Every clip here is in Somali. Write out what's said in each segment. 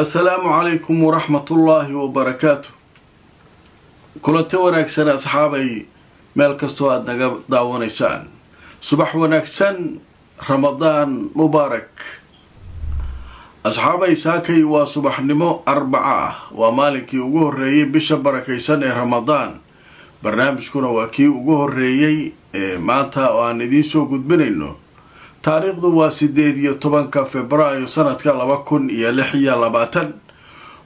السلام عليكم ورحمة الله وبركاته. كلنتي wanaagsan asxaabay meel kasto aad naga daawanaysaan. Subax wanaagsan, Ramadaan mubaarak. Asxaabay saakay waa subaxnimo Arbaca waa maalinkii ugu horeeyay bisha barakaysan ee Ramadaan. Barnaamijkuna waa kii ugu horeeyay maanta oo aan idiin soo gudbinayno. taariikhdu waa 18 Febraayo sanadka 2026.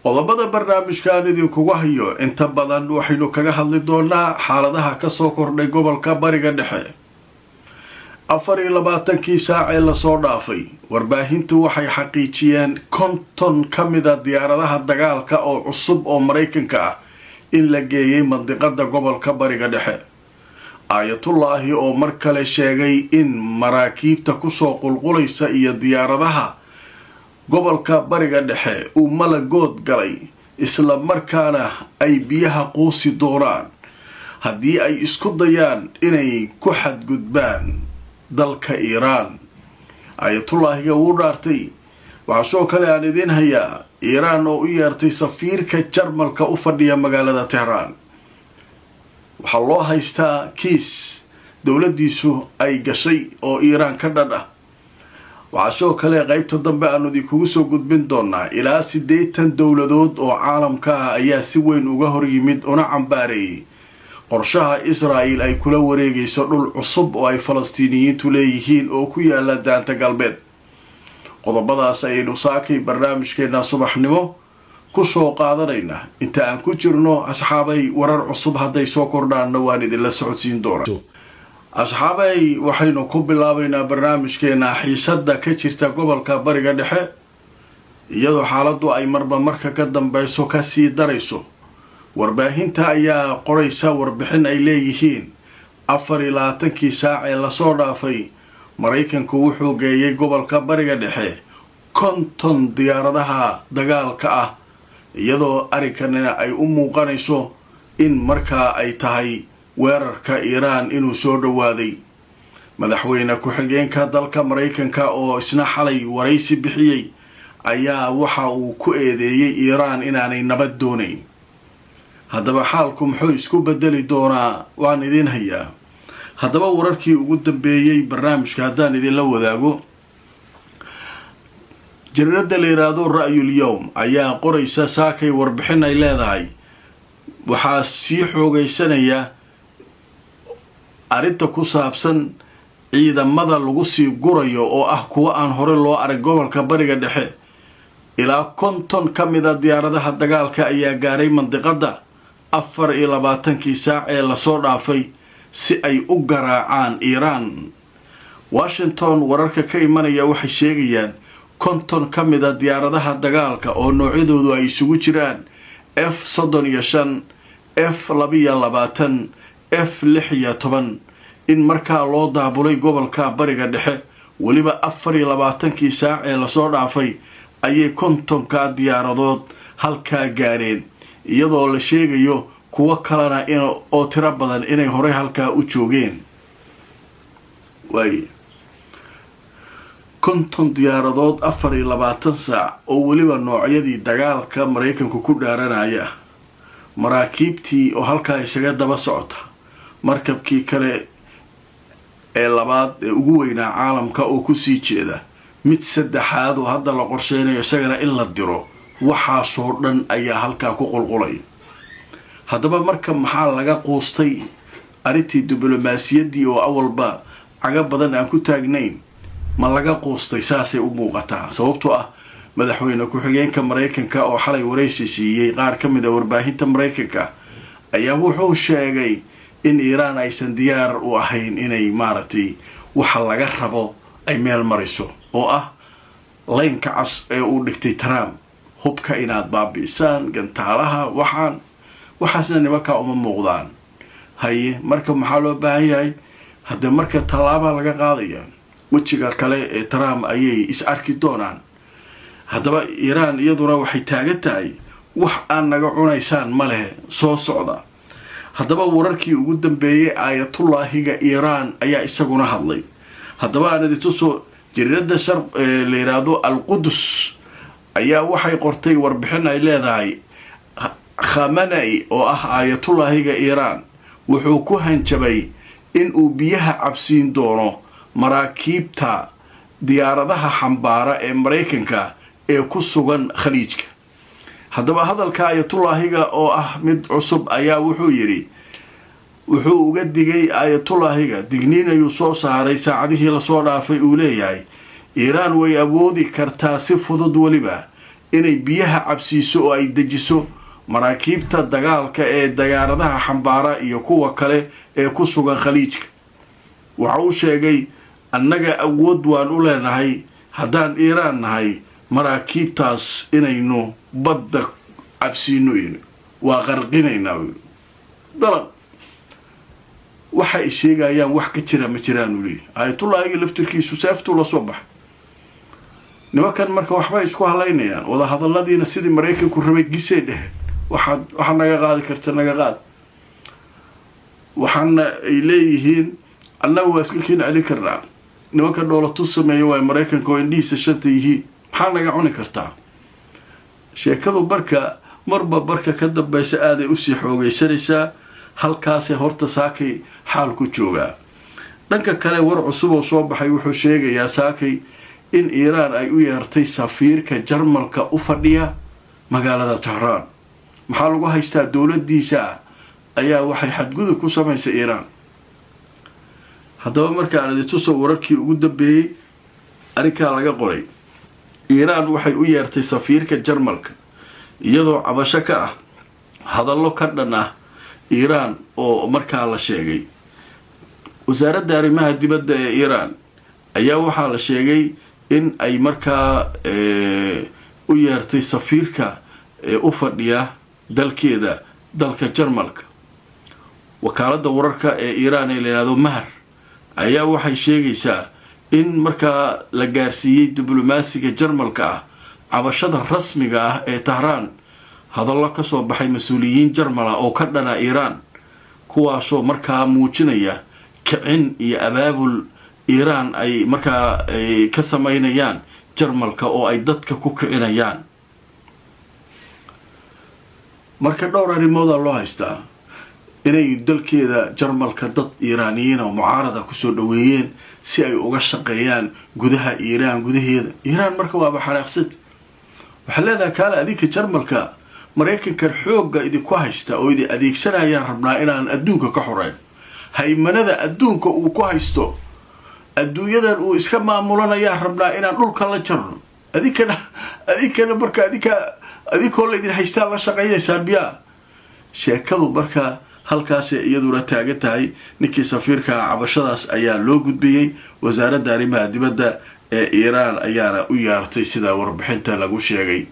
qodobada barnaamijkan idinkugu hayo inta badan waxaynu kaga hadli doonaa xaaladaha ka soo kordhay gobolka Bariga Dhexe. 24 saac ee la soo dhaafay warbaahintu waxay xaqiijiyeen 50 kamida diyaaradaha dagaalka oo cusub oo Mareykanka ah in la geeyay mandiqada gobolka Bariga Dhexe. Ayatullaahi oo mar kale sheegay in maraakiibta ku soo qulqulaysa iyo diyaaradaha gobolka Bariga Dhexe uu malagood galay isla markaana ay biyaha quusi doonaan haddii ay isku dayaan inay ku xadgudbaan dalka Iiraan. Ayatullaahi wuu dhaartay. waxaa soo kale aan idin hayaa Iiraan oo u yeertay safiirka Jarmalka u fadhiya magaalada Tehran. waxaa loo haystaa kiis dowladiisu ay gashay oo Iiraan ka dhadha. waxaa soo kale qaybta dambe aanu idinkugu soo gudbin doonaa ilaa 80 dowladood oo caalamka ah ayaa si weyn uga hor yimid una cambaareeyay qorshaha Israa'iil ay kula wareegayso dhul cusub oo ay Falastiiniyiintu leeyihiin oo ku yaala daanta galbeed. qodobadaas ayaynu saakay barnaamijkeena subaxnimo ku soo qaadanayna inta aan ku jirno asxaabay warar cusub haday soo kordhaanna waan idinla socodsiin doonaa. asxaabay waxaynu ku bilaabaynaa barnaamijkeena xiisada ka jirta gobolka Bariga Dhexe iyadoo xaaladdu ay marba marka ka dambayso ka sii darayso. warbaahinta ayaa qoraysa warbixin ay leeyihiin 24 saac ee la soo dhaafay Mareykanku wuxuu geeyay gobolka Bariga Dhexe 50 diyaaradaha dagaalka ah iyadoo arrinkanina ay u muuqanayso in markaa ay tahay weerarka Iiraan inuu soo dhawaaday. madaxweyne ku-xigeenka dalka Mareykanka oo isna xalay waraysi bixiyay ayaa waxa uu ku eedeeyay Iiraan inaanay nabad doonayn. haddaba xaalku muxuu isku bedeli doonaa waan idin hayaa. haddaba wararkii ugu dambeeyay barnaamijka haddaan idinla wadaago. jaridda la yiraahdo Ra'yul Yawm ayaa qoraysa saakay warbixin ay leedahay waxaa sii xoogaysanaya arrinta ku saabsan ciidamada lagu sii gurayo oo ah kuwa aan hore loo arag gobolka Bariga Dhexe. ilaa 50 kamida diyaaradaha dagaalka ayaa gaaray mandiqada 24 saac ee la soo dhaafay si ay u garaacaan Iiraan. Washington wararka ka imanaya waxay sheegayaan 50 kamida diyaaradaha dagaalka oo noocyadoodu ay isugu jiraan F-35, F-22, F-16 in markaa loo daabulay gobolka Bariga Dhexe. weliba 24 saac ee la soo dhaafay ayay 50 diyaaradood halkaa gaareen iyadoo la sheegayo kuwa kalena oo tiro badan inay hore halkaa u joogeen. 50 diyaaradood 24 saac oo weliba noocyadii dagaalka Mareykanku ku dhaaranaya. maraakiibtii oo halkaa isaga daba socota. markabkii kale ee labaad ee ugu weynaa caalamka oo ku sii jeeda. mid saddexaad oo hadda la qorsheynayo isagana in la diro. waxaasoo dhan ayaa halkaa ku qulqulay. haddaba marka maxaa laga quustay arrintii diblomaasiyaddii oo awalba caga badan aan ku taagnayn ma laga quustay? saasay u muuqataa. sababtoo ah madaxweyne ku-xigeenka Mareykanka oo xalay waraysi siiyay qaar ka mid ah warbaahinta Mareykanka ayaa wuxuu sheegay in Iiraan aysan diyaar u ahayn inay maaragtay waxa laga rabo ay meel mariso oo ah laynka cas ee uu dhigtay Trump. hubka inaad baabi'isaan gantaalaha waxaasna nimanka uma muuqdaan. haye marka maxaa loo baahan yahay? hadda marka tallaaba laga qaadaya wejiga kale ee Trump ayay is arki doonaan. haddaba Iiraan iyaduna waxay taagan tahay wax aan naga cunaysaan ma leh soo socda. haddaba wararkii ugu dambeeyay Ayatullaahiga Iiraan ayaa isaguna hadlay. haddaba aan idin tuso jaridda la yiraahdo Al-Qudus ayaa waxay qortay warbixin ay leedahay Khamenei oo ah aayatullaahiga Iiraan wuxuu ku hanjabay in uu biyaha cabsiin doono maraakiibta diyaaradaha xambaara ee Mareykanka ee ku sugan khaliijka. haddaba hadalka aayatullaahiga oo ah mid cusub ayaa wuxuu yiri wuxuu uga digay aayatullaahiga digniin ayuu soo saaray saacadihii la soo dhaafay uu leeyahay Iiraan way awoodi kartaa si fudud waliba inay biyaha cabsiiso oo ay dejiso maraakiibta dagaalka ee diyaaradaha xambaara iyo kuwa kale ee ku sugan khaliijka. waxa uu sheegay annaga awood waan u leenahay haddaan Iiraan nahay maraakiibtaas inaynu badda cabsiino waa qarqinaynaa dalab waxay sheegayaan wax ka jira ma jiraan uli aayatullaahiga laftirkiisu seeftu la soo bax nimankan marka waxba isku halaynayaan wada hadalladiina sidii Mareykanku rabay gisay dheh waxa naga qaadi karta naga qaad waxaana ay leeyihiin annagu waa iska keen celi karnaa nimanka dowladdu sameeyo waa Mareykanka oo indhiisa shanta yihiin maxaa naga cuni kartaa sheekadu marba barka ka dambaysa aaday u sii xoogaysanaysaa halkaasee horta saakay xaal ku joogaa. dhanka kale war cusub oo soo baxay wuxuu sheegayaa saakay in Iiraan ay u yeertay safiirka Jarmalka u fadhiya magaalada Tehraan. maxaa lagu haystaa dowladdiisa ayaa waxay xadgudub ku samaysay Iiraan. haddaba markaan idin tuso wararkii ugu dambeeyay arrinkaa laga qoray Iiraan waxay u yeertay safiirka Jarmalka iyadoo cabasho ka ah hadallo ka dhan ah Iiraan oo markaa la sheegay. wasaaradda arrimaha dibadda ee Iiraan ayaa waxaa la sheegay in ay markaa u yeertay safiirka u fadhiya dalkeeda dalka Jarmalka. wakaaladda wararka ee Iiraan ee la yiraahdo Mahr ayaa waxay sheegaysaa in markaa la gaarsiiyay diblomaasiga Jarmalka ah cabashada rasmiga ah ee Tehraan hadallo ka soo baxay mas'uuliyiin Jarmal ah oo ka dhana Iiraan kuwaasoo markaa muujinaya kicin iyo abaabul Iiraan ay markaa ka sameynayaan Jarmalka oo ay dadka ku kicinayaan. marka dhowr arrimood loo haystaa inay dalkeeda Jarmalka dad Iiraaniyiin oo mucaarada ku soo dhaweeyeen si ay uga shaqeeyaan gudaha Iiraan gudaheeda. Iiraan marka waa baxaraaqsid waxa leedahay kala adinka Jarmalka Mareykanka xoogga idinku haysta oo idin adeegsanayaan rabnaa inaan adduunka ka xoreyn haymanada adduunka uu ku haysto adduunyadan uu iska maamulanaya rabnaa inaan dhulka la jarno adinkana marka adinkoo la idin haystaa la shaqeynaysaa biya. sheekadu marka halkaas iyaduna taagan tahay ninkii safiirka cabashadaas ayaa loo gudbiyay wasaaradda arrimaha dibadda ee Iiraan ayaana u yeertay sida warbixinta lagu sheegay.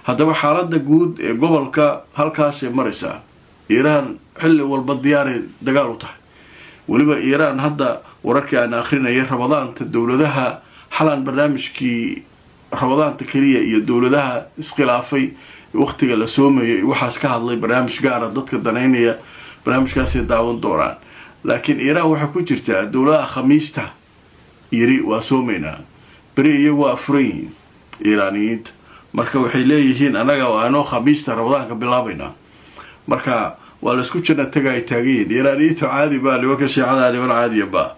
haddaba xaaladda guud ee gobolka halkaas maraysa Iiraan xilli walba diyaar dagaal u tahay waliba Iiraan hadda wararkii aan akhrinayay Ramadaanta dowladaha xalan barnaamijkii Ramadaanta kaliya iyo dowladaha iskhilaafay waqtiga la soomeeyay waxaas ka hadlay barnaamij gaar ah dadka daneynaya barnaamijkaas ay daawan doonaan. laakiin Iiraan waxa ku jirta dowladaha Khamiista yiri waa soomeynaa bari iyagu waa furan Iiraaniyiinta marka waxay leeyihiin anaga waano Khamiista Ramadaanka bilaabayna marka waa la isku jina tagay taageen Iiraaniyiintu caadi baa liwa ka shiicada liwa caadi ba.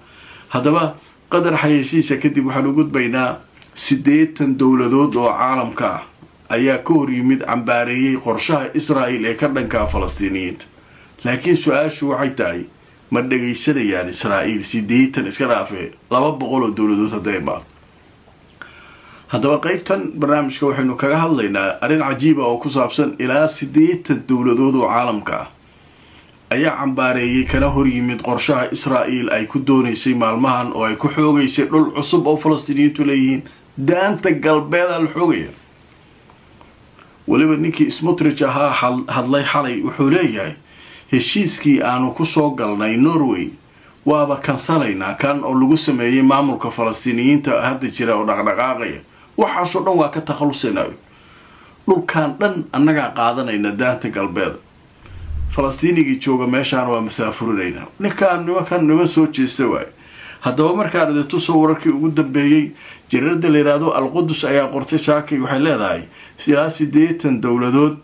haddaba qadar xayeysiisa kadib waxaan u gudbaynaa 80 dowladood oo caalamka ah ayaa ka hor yimid cambaareeyay qorshaha Israa'iil ee ka dhanka Falastiiniyiinta. laakiin su'aashu waxay tahay ma dhageysanayaan Israa'iil 80 iska dhaafay 200 oo dowladood haday baa. haddaba qaybtan barnaamijka waxaynu kaga hadlaynaa arrin cajiib ah oo ku saabsan ilaa 80 dowladood oo caalamka ah ayaa cambaareeyay kana hor yimid qorshaha Israa'iil ay ku doonaysay maalmahan oo ay ku xoogaysay dhul cusub oo Falastiiniyiintu leeyihiin daanta galbeed al xoogaya. waliba ninkii Smotrich ahaa hadlay xalay wuxuu leeyahay heshiiskii aanu ku soo galnay Norway waaba kansalaynaa kan oo lagu sameeyay maamulka Falastiiniyiinta hadda jira oo dhaqdhaqaaqaya waxaasoo dhan waa ka takhalusaynaa dhulkan dhan annaga qaadanayna daanta galbeed Falastiinigii jooga meeshaan waa masaafurinayna niman soo jeesta waay. haddaba markaa ardaytu soo wararkii ugu dambeeyey jareerada la yidhaahdo Al-Qudus ayaa qortay saakay waxay leedahay 80 dowladood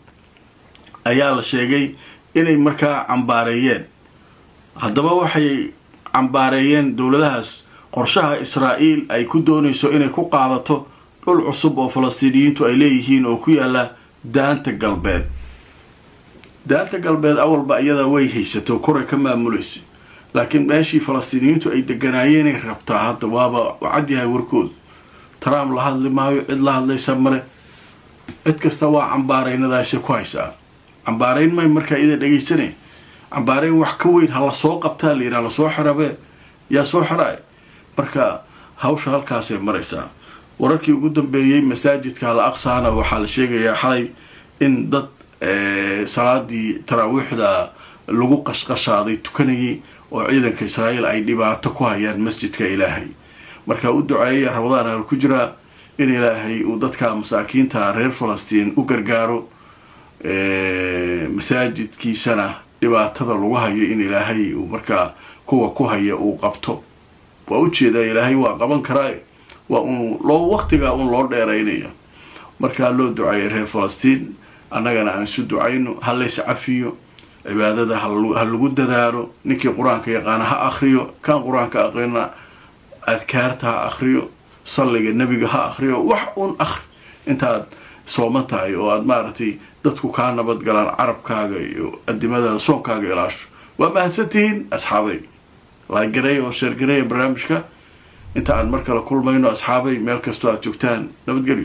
ayaa la sheegay inay markaa cambaareeyeen haddaba waxay cambaareeyeen dowladahaas qorshaha Israa'iil ay ku doonayso inay ku qaadato dhul cusub oo Falastiiniyiintu ay leeyihiin oo ku yaala daanta galbeed awalba iyada way haysato koray ka maamulayso laakiin meeshii Falastiiniyiintu ay deganaayeen ay rabtaa hadda waaba cad yahay warkood Trump la hadli maayo cid la hadlaysa male cid kasta waa cambaareynadaasha ku haysaa cambaareyn may markaa ida dhageysanay cambaareyn wax ka weyn hala soo qabtaa la yiraahdo soo xirabe yaa soo xiray marka hawsha halkaas ay maraysaa wararkii ugu dambeeyay masaajidka Al-Aqsaana waxaa la sheegayaa xalay in dad salaadii taraawiixda lagu qashqashaaday tukanayay oo ciidanka Israa'iil ay dhibaato ku hayaan masjidka Ilaahay marka u duceeyay Ramadaan ku jira in Ilaahay uu dadka masaakiinta reer Falastiin u gargaaro masaajidkiisana dhibaatada lagu hayo in Ilaahay uu marka kuwa ku haya uu qabto waa u jeedaa Ilaahay waa qaban karaa waa loo waqtiga loo dheeraynayo marka loo duceeyay reer Falastiin annagana aan soo ducayno hal leys cafiyo cibaadada hal lagu dadaalo ninkii quraanka yaqaan ha akhriyo kan quraanka aqeena adkaarta akhriyo salliga nabiga ha akhriyo wax akhri intaad soomantahay oo aad maartay dadku ka nabad galaan carabkaaga iyo adimada soonkaaga ilaasho waa mahadsantiin asxaabay la garay oo shir garay barnaamijka inta aan markale kulmayno asxaabay meel kasto aad joogtaan nabadgelyo